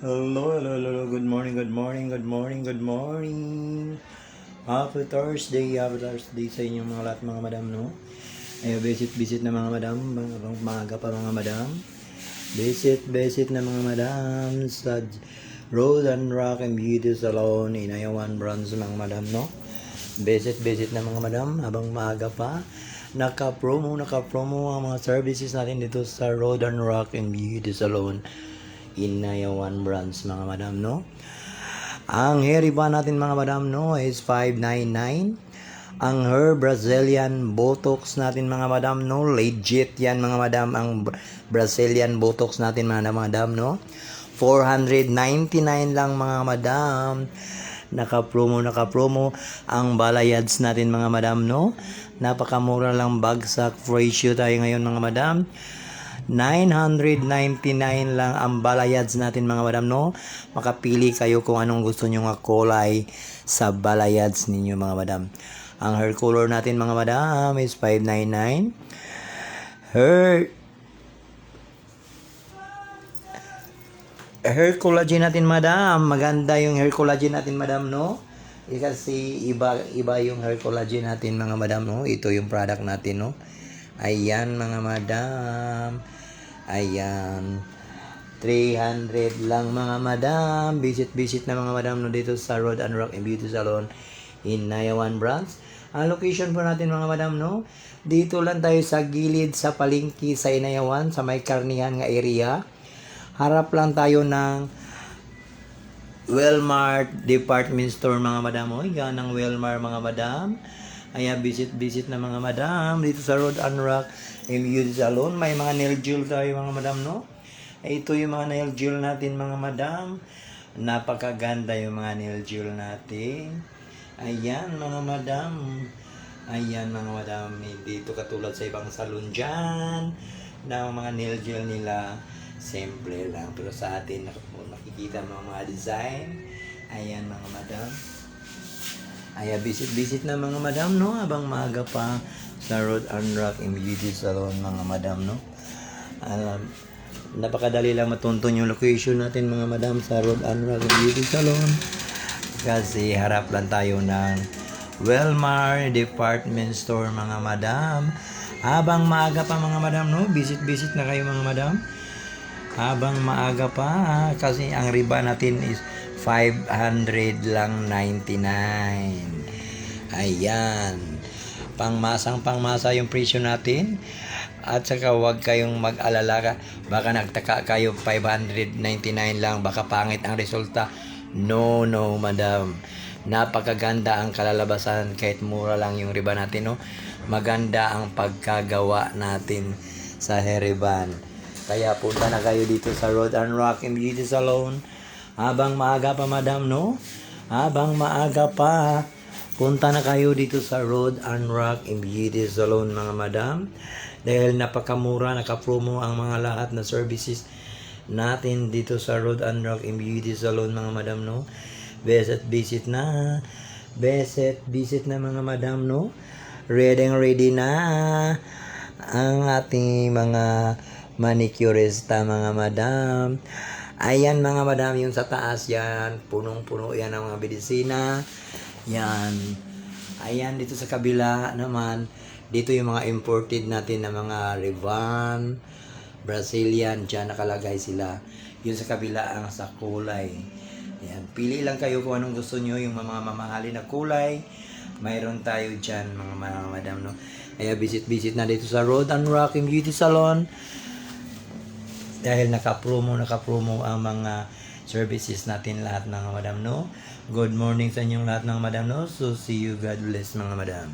Hello, hello, hello. Good morning, good morning, good morning, good morning. Happy Thursday sa inyong mga lahat mga madam, no? Ay, visit na mga madam, maaga pa mga madam. Visit na mga madam sa Road and Rock and Beauty Salon in Ayawan Brands mga madam, no? Visit na mga madam habang maaga pa. Naka-promo ang mga services natin dito sa Road and Rock and Beauty Salon in Ayawan Brands mga madam, no? Ang hair ribbon natin mga madam, no, is 599. Ang hair Brazilian Botox natin mga madam, no, legit yan mga madam. Ang Brazilian Botox natin mga madam, no, 499 lang mga madam. Naka-promo ang balayads natin mga madam, no. Napakamura lang, bagsak ratio tayo ngayon mga madam. 999 lang ang balayads natin mga madam, no. Makapili kayo kung anong gusto nyo nga kulay sa balayads ninyo mga madam. Ang hair color natin mga madam is 599. Hair collagen natin madam, maganda yung hair collagen natin madam, no. Kasi iba yung hair collagen natin mga madam, no. Ito yung product natin, no. Ayan mga madam. Ayan. 300 lang mga madam. Visit na mga madam, no, dito sa Road and Rock and Beauty Salon in Ayawan Brands. Ang location po natin mga madam, no, dito lang tayo sa gilid sa palengke sa Inayawan, sa may karnihan nga area. Harap lang tayo ng Wellmart Department Store mga madam. O, yan ang Wellmart mga madam. Ayan, visit na mga madam dito sa Road and Rock and Beauty Salon. May mga nail gel tayo mga madam, no. Ito yung mga nail gel natin mga madam. Napakaganda yung mga nail gel natin. Ayan mga madam. Ayan mga madam. Dito katulad sa ibang salon dyan na mga nail gel nila simple lang, pero sa atin nakikita mga design. Ayan mga madam. Ay, visit na mga madam, no, habang maaga pa sa Road and Rock and Beauty Salon mga madam, no. Napakadali lang matuntun yung location natin mga madam sa Road and Rock and Beauty Salon, kasi harap lang tayo ng Wellmart Department Store mga madam. Habang maaga pa mga madam, no, visit na kayo mga madam habang maaga pa, kasi ang riba natin is 500 lang 99. Ayan. Pangmasa yung presyo natin. At saka huwag kayong mag-alala, baka nagtaka kayo 599 lang, baka pangit ang resulta. No madam. Napakaganda ang kalalabasan kahit mura lang yung riba natin, no. Maganda ang pagkagawa natin sa hair ribbon. Kaya punta na kayo dito sa Road and Rock and Beauty Salon habang maaga pa madam, no. Habang maaga pa, punta na kayo dito sa Road and Rock and Beauty Salon mga madam, dahil napakamura, naka-promo ang mga lahat na services natin dito sa Road and Rock and Beauty Salon mga madam, no. Visit na mga madam, no. Ready na ang ating mga manicurista mga madam. Ayan mga madam, yung sa taas yan, punong-puno yan ang mga medisina. Yan. Ayan, dito sa kabila naman, dito yung mga imported natin na mga Revan, Brazilian, dyan nakalagay sila. Yun sa kabila ang sa kulay. Ayan, pili lang kayo kung anong gusto nyo, yung mga mamahalin na kulay. Mayroon tayo dyan mga madam, no. Kaya visit na dito sa Road and Rock and Beauty Salon, dahil naka-promo ang mga services natin lahat ng madam, no. Good morning sa inyong lahat ng madam, no. So see you, God bless mga madam.